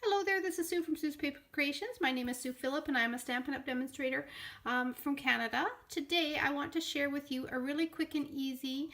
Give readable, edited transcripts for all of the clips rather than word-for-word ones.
Hello there, this is Sue from Sue's Paper Creations. My name is Sue Phillip and I'm a Stampin' Up! Demonstrator from Canada. Today I want to share with you a really quick and easy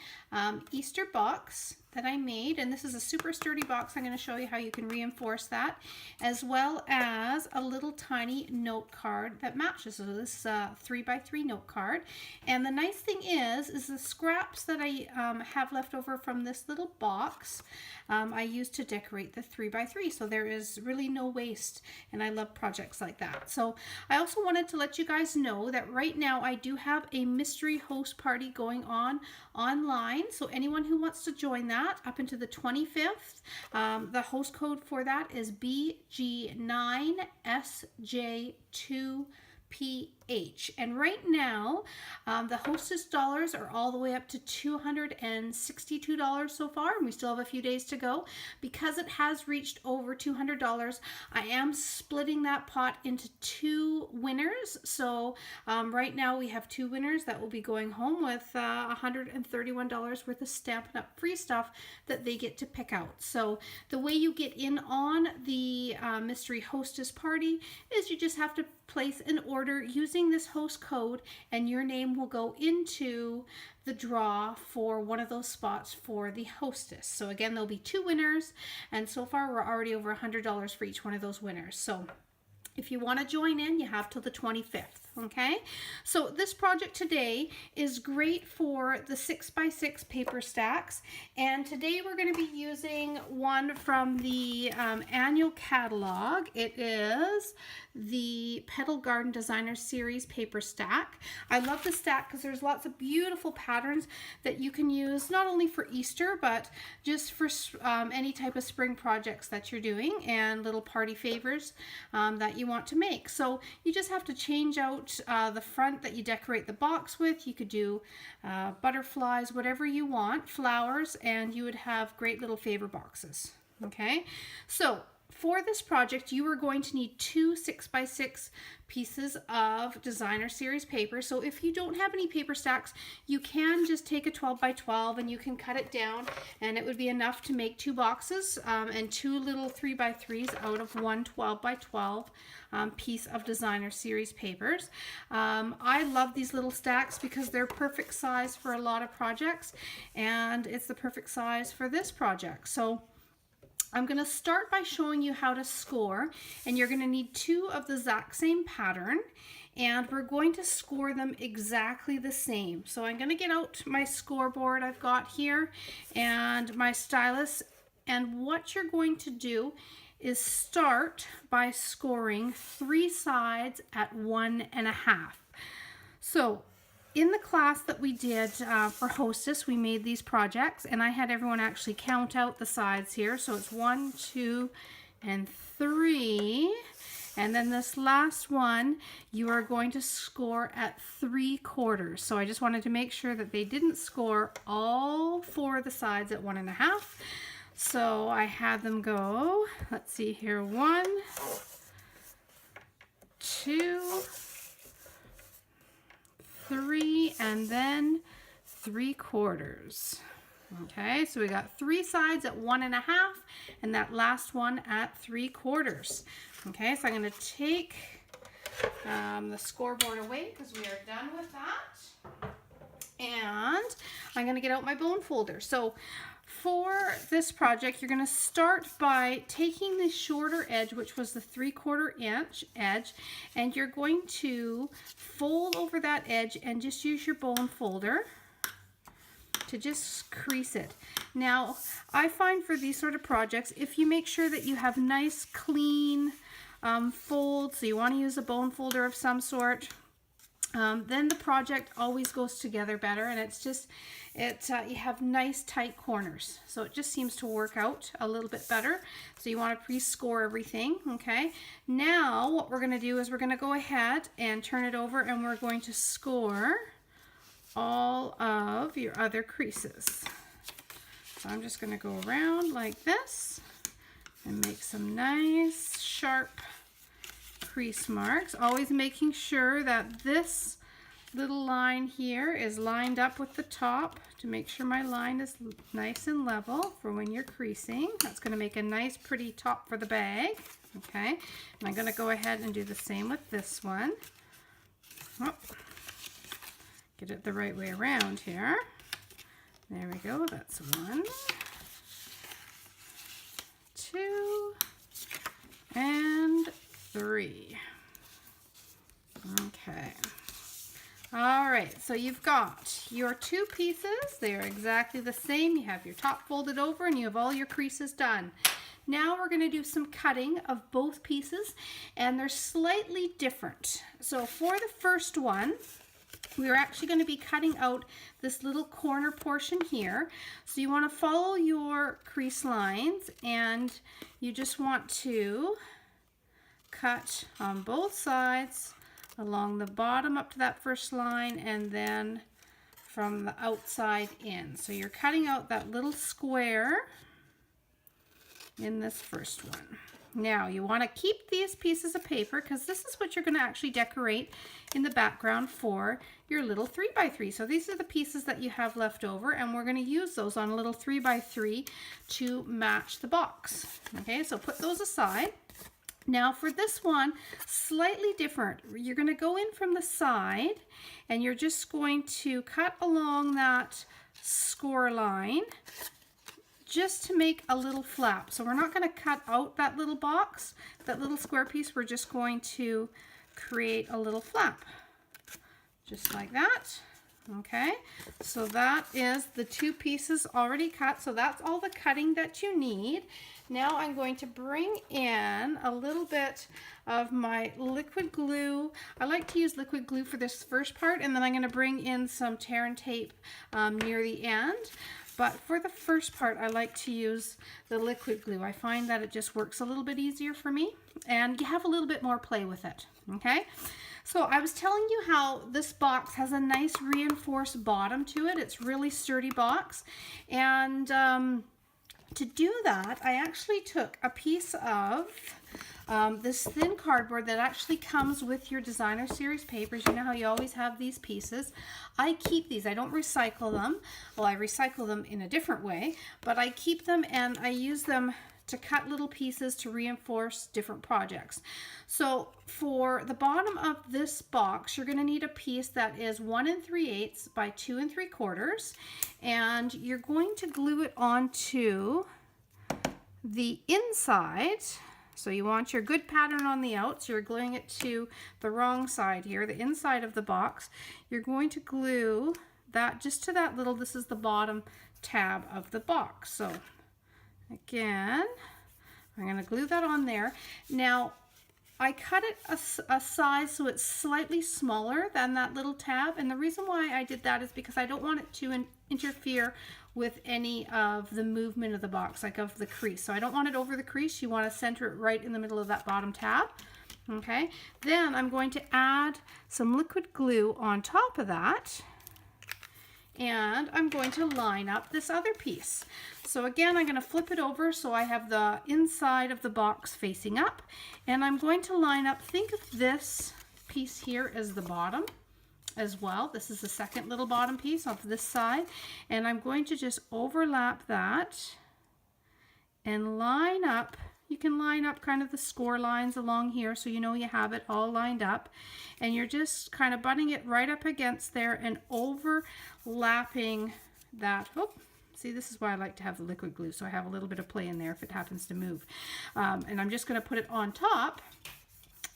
Easter box that I made, and this is a super sturdy box. I'm going to show you how you can reinforce that, as well as a little tiny note card that matches. So this is a 3x3 note card, and the nice thing is the scraps that I have left over from this little box I used to decorate the 3x3, so there is really no waste, and I love projects like that. So I also wanted to let you guys know that right now I do have a mystery host party going on online, so anyone who wants to join that up into the 25th, the host code for that is BG9SJ2PH, and right now the hostess dollars are all the way up to $262 so far, and we still have a few days to go. Because it has reached over $200, I am splitting that pot into two winners. So right now we have two winners that will be going home with $131 worth of Stampin' Up! Free stuff that they get to pick out. So the way you get in on the mystery hostess party is you just have to place an order using this host code, and your name will go into the draw for one of those spots for the hostess. So again, there'll be two winners, and so far we're already over $100 for each one of those winners. So if you want to join in, you have till the 25th. Okay, so this project today is great for the 6x6 paper stacks, and today we're going to be using one from the annual catalog. It is the Petal Garden Designer Series paper stack. I love the stack because there's lots of beautiful patterns that you can use not only for Easter but just for any type of spring projects that you're doing, and little party favors that you want to make. So you just have to change out the front that you decorate the box with. You could do butterflies, whatever you want, flowers, and you would have great little favor boxes. Okay, so for this project, you are going to need two 6x6 pieces of designer series paper. So if you don't have any paper stacks, you can just take a 12x12 and you can cut it down, and it would be enough to make two boxes and two little 3x3s out of one 12x12 piece of designer series papers. I love these little stacks because they're perfect size for a lot of projects, and it's the perfect size for this project. So I'm going to start by showing you how to score, and you're going to need two of the exact same pattern, and we're going to score them exactly the same. So I'm going to get out my scoreboard I've got here and my stylus, and what you're going to do is start by scoring three sides at 1.5. So in the class that we did for Hostess, we made these projects, and I had everyone actually count out the sides here. So it's 1, 2, and 3. And then this last one, you are going to score at 3/4. So I just wanted to make sure that they didn't score all four of the sides at 1.5. So I had them go, let's see here, 1, 2, 3, and then 3/4. Okay, so we got three sides at 1.5 and that last one at 3/4. Okay, so I'm going to take the scoreboard away because we are done with that, and I'm going to get out my bone folder. So for this project, you're going to start by taking the shorter edge, which was the 3/4 inch edge, and you're going to fold over that edge and just use your bone folder to just crease it. Now, I find for these sort of projects, if you make sure that you have nice, clean folds, so you want to use a bone folder of some sort, then the project always goes together better, and it's just, you have nice tight corners, so it just seems to work out a little bit better. So you want to pre-score everything. Okay, now what we're going to do is we're going to go ahead and turn it over, and we're going to score all of your other creases. So I'm just going to go around like this and make some nice sharp crease marks, always making sure that this little line here is lined up with the top to make sure my line is nice and level for when you're creasing. That's going to make a nice pretty top for the bag. Okay, and I'm going to go ahead and do the same with this one. Oh, get it the right way around here. There we go, that's 1, 2, and 3. Okay. All right, so you've got your 2 pieces. They are exactly the same. You have your top folded over and you have all your creases done. Now we're going to do some cutting of both pieces, and they're slightly different. So for the first one, we're actually going to be cutting out this little corner portion here. So you want to follow your crease lines, and you just want to cut on both sides along the bottom up to that first line, and then from the outside in. So you're cutting out that little square in this first one. Now you want to keep these pieces of paper because this is what you're going to actually decorate in the background for your little 3x3. So these are the pieces that you have left over, and we're going to use those on a little 3x3 to match the box. Okay, so put those aside. Now for this one, slightly different. You're going to go in from the side, and you're just going to cut along that score line just to make a little flap. So we're not going to cut out that little box, that little square piece. We're just going to create a little flap, just like that. Okay, so that is the 2 pieces already cut. So that's all the cutting that you need. Now I'm going to bring in a little bit of my liquid glue. I like to use liquid glue for this first part, and then I'm going to bring in some tear and tape near the end. But for the first part, I like to use the liquid glue. I find that it just works a little bit easier for me, and you have a little bit more play with it. Okay, so I was telling you how this box has a nice reinforced bottom to it. It's really sturdy box, and to do that, I actually took a piece of this thin cardboard that actually comes with your designer series papers. You know how you always have these pieces. I keep these. I don't recycle them. Well, I recycle them in a different way, but I keep them and I use them to cut little pieces to reinforce different projects. So for the bottom of this box, you're going to need a piece that is 1 3/8 by 2 3/4, and you're going to glue it onto the inside. So you want your good pattern on the out, so you're gluing it to the wrong side here, the inside of the box. You're going to glue that just to that little, this is the bottom tab of the box. So again, I'm going to glue that on there. Now, I cut it a size so it's slightly smaller than that little tab, and the reason why I did that is because I don't want it to interfere with any of the movement of the box, like of the crease. So I don't want it over the crease. You want to center it right in the middle of that bottom tab. Okay, then I'm going to add some liquid glue on top of that, and I'm going to line up this other piece. So again, I'm going to flip it over so I have the inside of the box facing up, and I'm going to line up, think of this piece here as the bottom as well. This is the second little bottom piece off this side, and I'm going to just overlap that and line up. You can line up kind of the score lines along here so you know you have it all lined up, and you're just kind of butting it right up against there and overlapping that. Oh, see, this is why I like to have the liquid glue, so I have a little bit of play in there if it happens to move. And I'm just going to put it on top,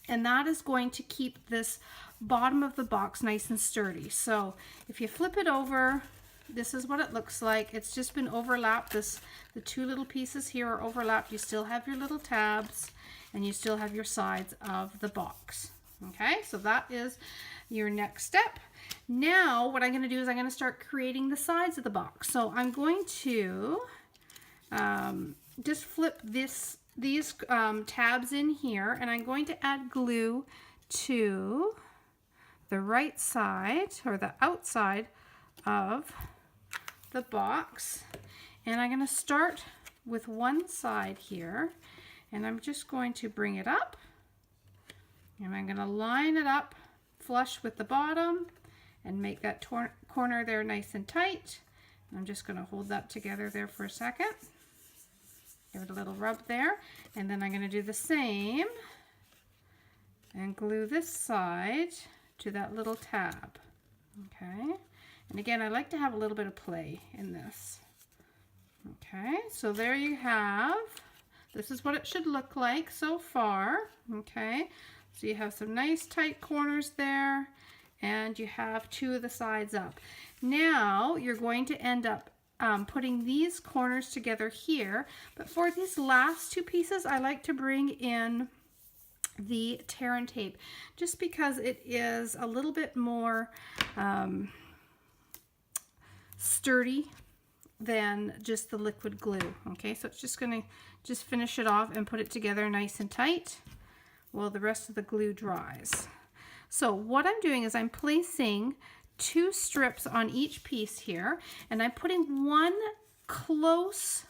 and that is going to keep this bottom of the box nice and sturdy. So if you flip it over, this is what it looks like. It's just been overlapped. The 2 little pieces here are overlapped. You still have your little tabs, and you still have your sides of the box. Okay, so that is your next step. Now what I'm going to do is I'm going to start creating the sides of the box. So I'm going to just flip these tabs in here, and I'm going to add glue to the right side or the outside of the box, and I'm going to start with one side here, and I'm just going to bring it up, and I'm going to line it up flush with the bottom and make that corner there nice and tight. I'm just going to hold that together there for a second. Give it a little rub there. And then I'm going to do the same and glue this side to that little tab. Okay. And again, I like to have a little bit of play in this. Okay, so there you have, this is what it should look like so far. Okay, so you have some nice tight corners there, and you have two of the sides up. Now you're going to end up putting these corners together here, but for these last two pieces, I like to bring in the tear and tape, just because it is a little bit more sturdy than just the liquid glue. Okay, so it's just going to finish it off and put it together nice and tight while the rest of the glue dries. So what I'm doing is I'm placing 2 strips on each piece here, and I'm putting one close,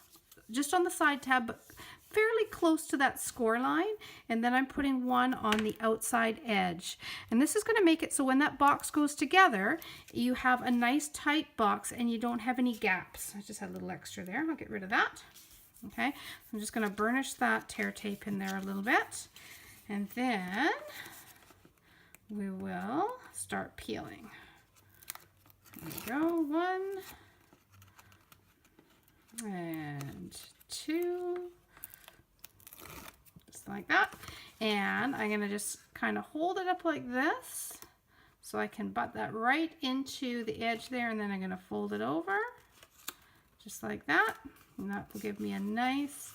just on the side tab, but fairly close to that score line, and then I'm putting one on the outside edge. And this is going to make it so when that box goes together, you have a nice tight box and you don't have any gaps. I just had a little extra there. I'll get rid of that. Okay, I'm just going to burnish that tear tape in there a little bit, and then we will start peeling. There we go, 1 and 2. Like that, and I'm gonna just kind of hold it up like this so I can butt that right into the edge there, and then I'm gonna fold it over just like that, and that will give me a nice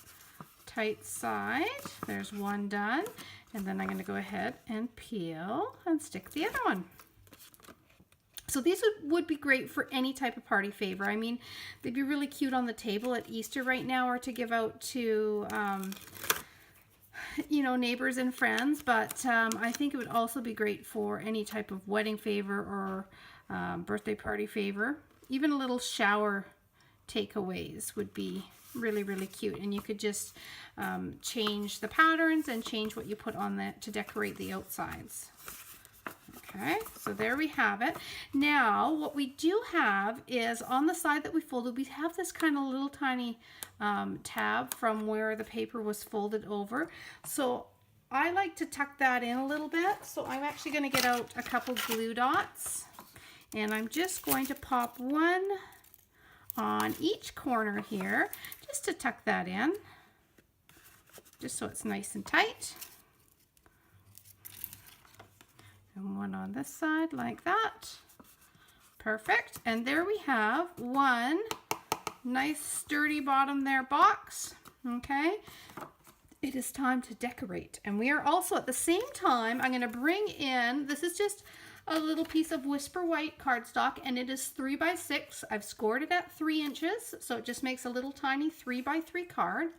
tight side. There's one done, and then I'm gonna go ahead and peel and stick the other one. So these would be great for any type of party favor. I mean, they'd be really cute on the table at Easter right now, or to give out to you know, neighbors and friends, but I think it would also be great for any type of wedding favor or birthday party favor. Even a little shower takeaways would be really, really cute, and you could just change the patterns and change what you put on that to decorate the outsides. Okay, so there we have it. Now, what we do have is on the side that we folded, we have this kind of little tiny tab from where the paper was folded over. So I like to tuck that in a little bit. So I'm actually going to get out a couple glue dots, and I'm just going to pop one on each corner here, just to tuck that in, just so it's nice and tight. And one on this side like that. Perfect. And there we have one nice sturdy bottom there box. Okay. It is time to decorate. And we are also at the same time, I'm going to bring in, this is just a little piece of Whisper White cardstock, and it is 3 by 6. I've scored it at 3 inches, so it just makes a little tiny 3 by 3 card.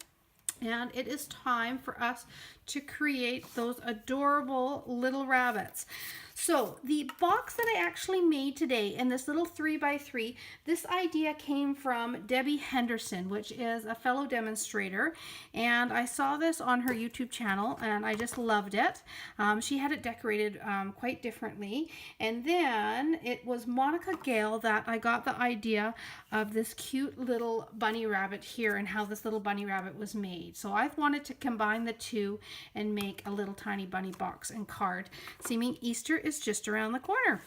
And it is time for us to create those adorable little rabbits. So the box that I actually made today in this little 3 by 3, this idea came from Debbie Henderson, which is a fellow demonstrator, and I saw this on her YouTube channel and I just loved it. She had it decorated quite differently, and then it was Monica Gale that I got the idea of this cute little bunny rabbit here and how this little bunny rabbit was made. So I've wanted to combine the two and make a little tiny bunny box and card, seeming Easter is just around the corner.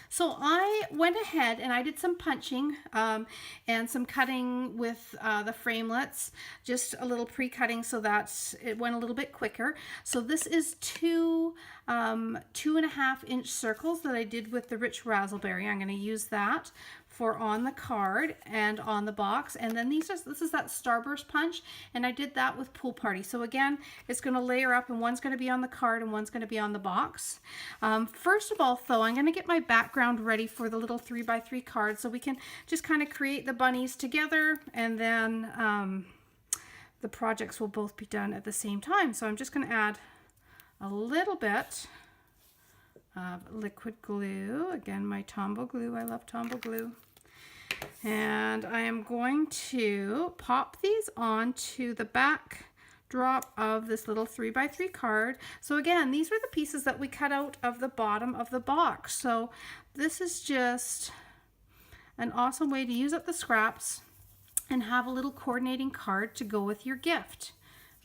So I went ahead and I did some punching and some cutting with the framelits, just a little pre-cutting so that it went a little bit quicker. So this is two 2.5-inch circles that I did with the Rich Razzleberry. I'm going to use that for on the card and on the box. And then this is that Starburst punch, and I did that with Pool Party. So again, it's going to layer up, and one's going to be on the card and one's going to be on the box. First of all, though, I'm going to get my background ready for the little 3 by 3 card so we can just kind of create the bunnies together, and then the projects will both be done at the same time. So I'm just going to add a little bit of liquid glue. Again, my Tombow glue. I love Tombow glue. And I am going to pop these onto the back drop of this little 3 by 3 card. So again, these were the pieces that we cut out of the bottom of the box. So this is just an awesome way to use up the scraps and have a little coordinating card to go with your gift.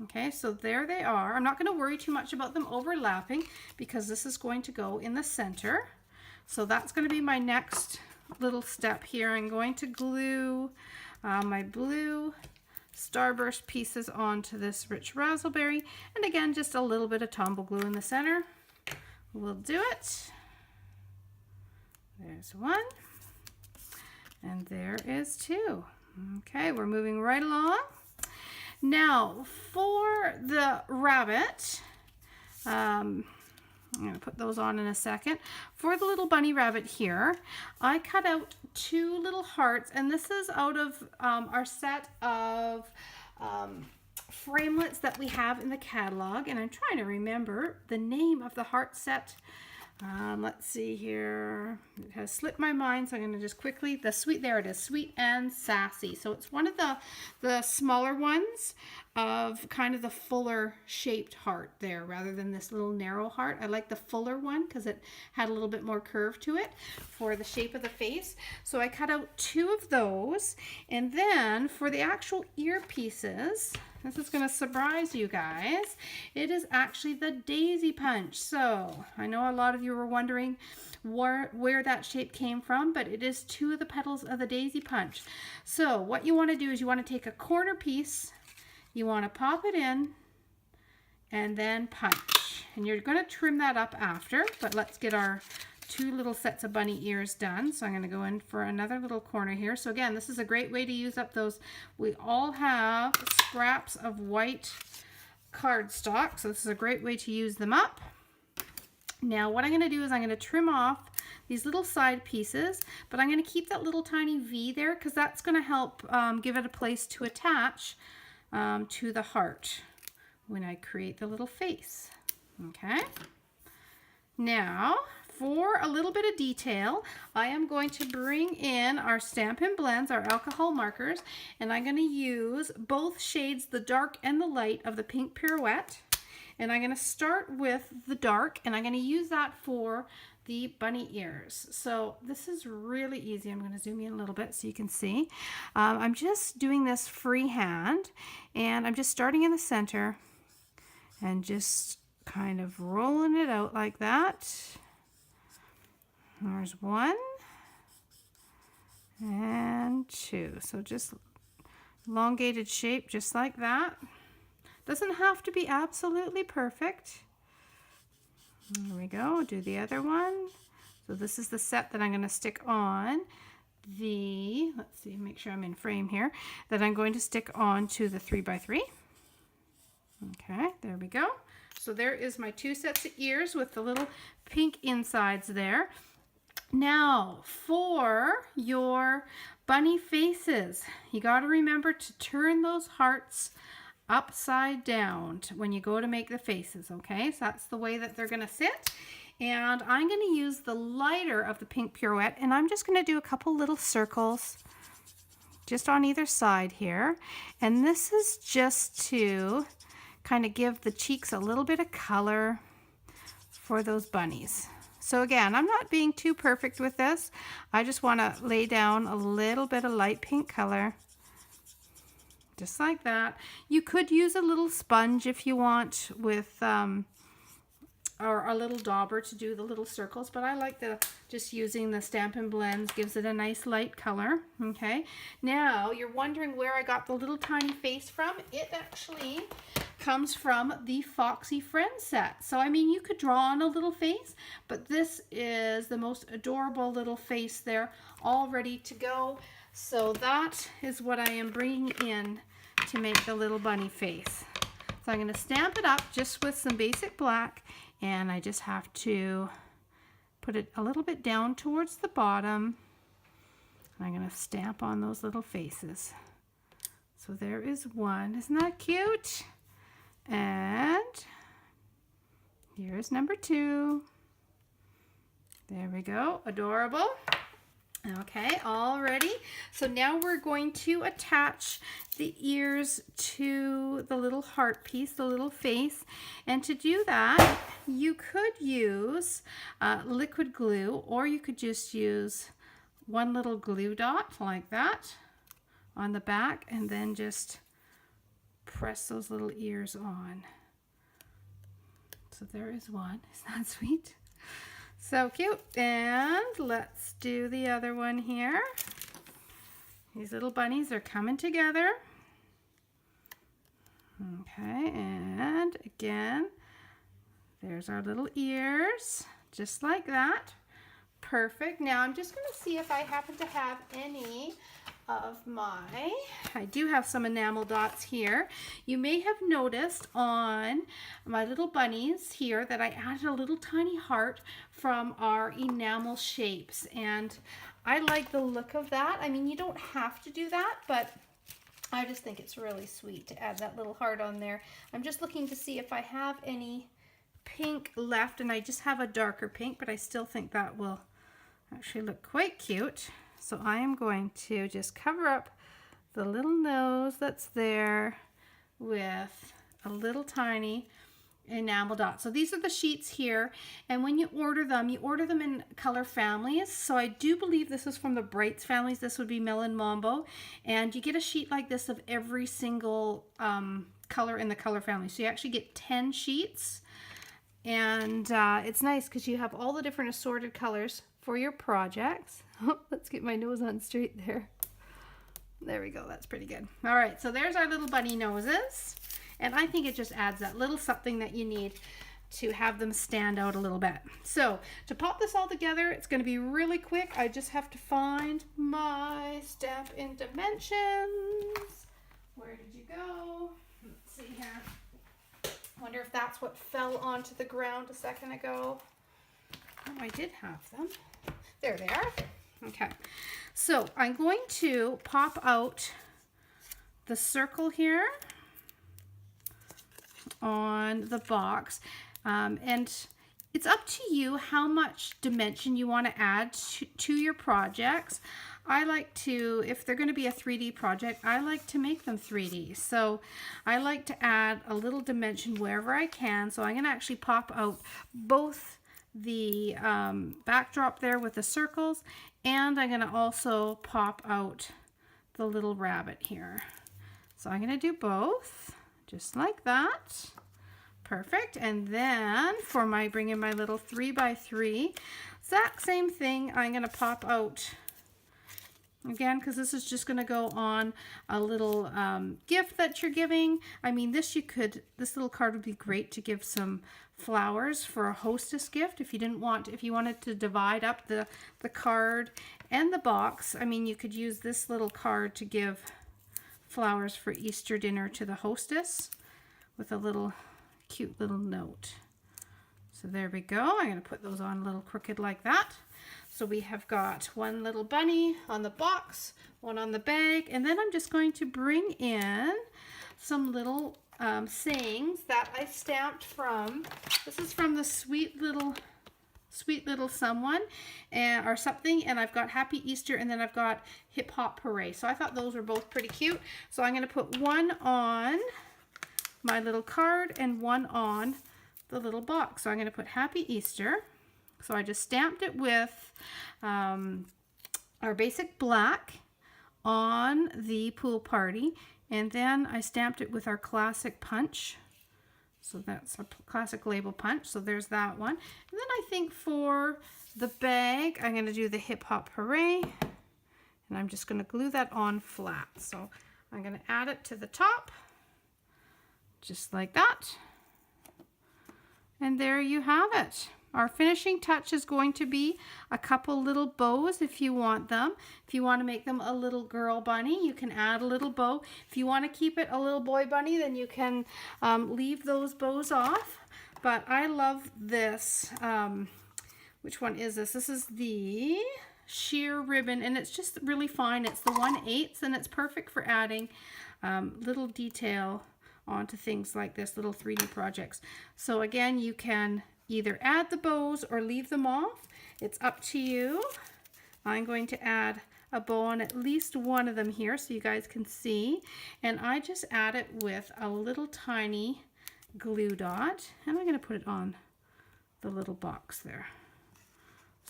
Okay, so there they are. I'm not going to worry too much about them overlapping because this is going to go in the center. So that's going to be my next little step here. I'm going to glue my blue Starburst pieces onto this rich raspberry, and again just a little bit of Tombow glue in the center will do it. There's one, and there is two. Okay, we're moving right along. Now for the rabbit, I'm going to put those on in a second. For the little bunny rabbit here, I cut out two little hearts, and this is out of our set of framelits that we have in the catalog, and I'm trying to remember the name of the heart set. Let's see here. It has slipped my mind, so I'm going to just quickly, there it is, Sweet and Sassy. So it's one of the smaller ones of kind of the fuller shaped heart there, rather than this little narrow heart. I like the fuller one because it had a little bit more curve to it for the shape of the face. So I cut out two of those, and then for the actual ear pieces, this is going to surprise you guys. It is actually the daisy punch. So I know a lot of you were wondering where that shape came from, but it is two of the petals of the daisy punch. So what you want to do is you want to take a corner piece, you want to pop it in, and then punch. And you're going to trim that up after, but let's get our two little sets of bunny ears done. So I'm going to go in for another little corner here. So again, this is a great way to use up those. We all have scraps of white cardstock, so this is a great way to use them up. Now what I'm going to do is I'm going to trim off these little side pieces, but I'm going to keep that little tiny V there because that's going to help give it a place to attach to the heart when I create the little face. Okay. Now, for a little bit of detail, I am going to bring in our Stampin' Blends, our alcohol markers, and I'm going to use both shades, the dark and the light, of the Pink Pirouette. And I'm going to start with the dark, and I'm going to use that for the bunny ears. So this is really easy. I'm going to zoom in a little bit so you can see. I'm just doing this freehand, and I'm just starting in the center and just kind of rolling it out like that. There's one and two. So just elongated shape just like that. Doesn't have to be absolutely perfect. There we go. Do the other one. So this is the set that I'm going to stick on the, let's see, make sure I'm in frame here, that I'm going to stick on to the 3x3. Okay, there we go. So there is my two sets of ears with the little pink insides there. Now for your bunny faces, you got to remember to turn those hearts upside down when you go to make the faces. Okay, so that's the way that they're going to sit. And I'm going to use the lighter of the Pink Pirouette, and I'm just going to do a couple little circles just on either side here. And this is just to kind of give the cheeks a little bit of color for those bunnies. So again, I'm not being too perfect with this. I just want to lay down a little bit of light pink color. Just like that. You could use a little sponge if you want with, or a little dauber to do the little circles, but I like just using the Stampin' Blends, gives it a nice light color. Okay. Now you're wondering where I got the little tiny face from. It actually comes from the Foxy Friends set. So I mean, you could draw on a little face, but this is the most adorable little face there, all ready to go. So that is what I am bringing in to make the little bunny face. So I'm going to stamp it up just with some basic black, and I just have to put it a little bit down towards the bottom. I'm going to stamp on those little faces. So there is one. Isn't that cute? And here's number two. There we go. Adorable. Okay, all ready. So now we're going to attach the ears to the little heart piece, the little face. And to do that, you could use liquid glue, or you could just use one little glue dot like that on the back, and then just press those little ears on. So there is one. Isn't that sweet? So cute. And let's do the other one here. These little bunnies are coming together. Okay, and again, there's our little ears, just like that. Perfect. Now I'm just going to see if I happen to have any of I do have some enamel dots here. You may have noticed on my little bunnies here that I added a little tiny heart from our enamel shapes, and I like the look of that. I mean, you don't have to do that, but I just think it's really sweet to add that little heart on there. I'm just looking to see if I have any pink left, and I just have a darker pink, but I still think that will actually look quite cute. So I am going to just cover up the little nose that's there with a little tiny enamel dot. So these are the sheets here, and when you order them in color families. So I do believe this is from the Brights families. This would be Melon Mambo, and you get a sheet like this of every single color in the color family. So you actually get 10 sheets, and it's nice because you have all the different assorted colors for your projects. Let's get my nose on straight there. There we go. That's pretty good. All right, so there's our little bunny noses. And I think it just adds that little something that you need to have them stand out a little bit. So to pop this all together, it's going to be really quick. I just have to find my Stamp in Dimensions. Where did you go? Let's see here. Wonder if that's what fell onto the ground a second ago. Oh, I did have them. There they are. Okay, so I'm going to pop out the circle here on the box, and it's up to you how much dimension you want to add to your projects. I like to, if they're going to be a 3D project, I like to make them 3D. So I like to add a little dimension wherever I can. So I'm going to actually pop out both the backdrop there with the circles, and I'm going to also pop out the little rabbit here. So I'm going to do both, just like that. Perfect. And then for my bringing my little 3x3, exact same thing. I'm going to pop out again, because this is just going to go on a little gift that you're giving. I mean, this little card would be great to give some flowers for a hostess gift. If you wanted to divide up the card and the box, I mean, you could use this little card to give flowers for Easter dinner to the hostess with a little cute little note. So there we go. I'm going to put those on a little crooked like that. So we have got one little bunny on the box, one on the bag, and then I'm just going to bring in some little sayings that I stamped from. This is from the Sweet Little Someone or something, and I've got Happy Easter, and then I've got Hip Hop Hooray. So I thought those were both pretty cute. So I'm going to put one on my little card and one on the little box. So I'm going to put Happy Easter. So I just stamped it with our basic black on the pool party, and then I stamped it with our classic punch. So that's a classic label punch. So there's that one. And then I think for the bag, I'm going to do the Hip Hop Hooray, and I'm just going to glue that on flat. So I'm going to add it to the top, just like that. And there you have it. Our finishing touch is going to be a couple little bows if you want them. If you want to make them a little girl bunny, you can add a little bow. If you want to keep it a little boy bunny, then you can leave those bows off. But I love this. Which one is this? This is the sheer ribbon, and it's just really fine. It's the 1/8, and it's perfect for adding little detail onto things like this, little 3D projects. So again, you can either add the bows or leave them off. It's up to you. I'm going to add a bow on at least one of them here so you guys can see. And I just add it with a little tiny glue dot. And I'm going to put it on the little box there.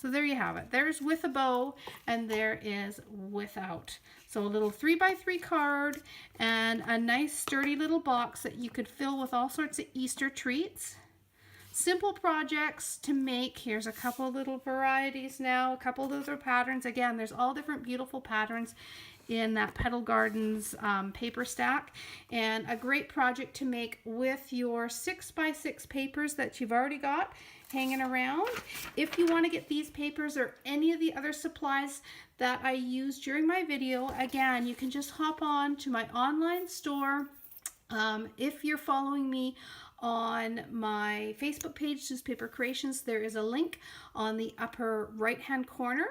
So there you have it. There's with a bow and there is without. So a little 3x3 card and a nice sturdy little box that you could fill with all sorts of Easter treats. Simple projects to make. Here's a couple little varieties now, a couple of other patterns. Again, there's all different beautiful patterns in that Petal Gardens paper stack, and a great project to make with your 6x6 papers that you've already got hanging around. If you want to get these papers or any of the other supplies that I used during my video, again, you can just hop on to my online store. If you're following me on my Facebook page, Newspaper Creations, there is a link on the upper right hand corner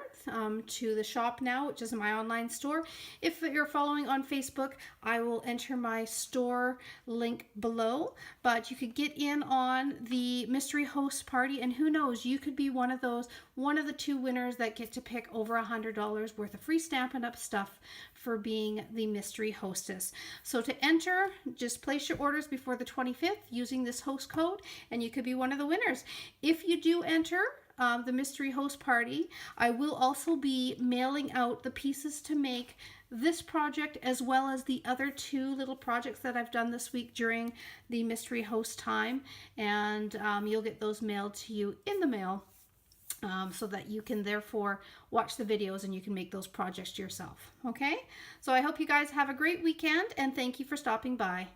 to the shop now, which is my online store. If you're following on Facebook, I will enter my store link below, but you could get in on the mystery host party, and who knows, you could be one of the 2 winners that get to pick over $100 worth of free Stampin' Up! Stuff for being the mystery hostess. So to enter, just place your orders before the 25th using this host code, and you could be one of the winners. If you do enter the mystery host party, I will also be mailing out the pieces to make this project as well as the other 2 little projects that I've done this week during the mystery host time, and you'll get those mailed to you in the mail. So that you can therefore watch the videos and you can make those projects yourself. Okay, so I hope you guys have a great weekend, and thank you for stopping by.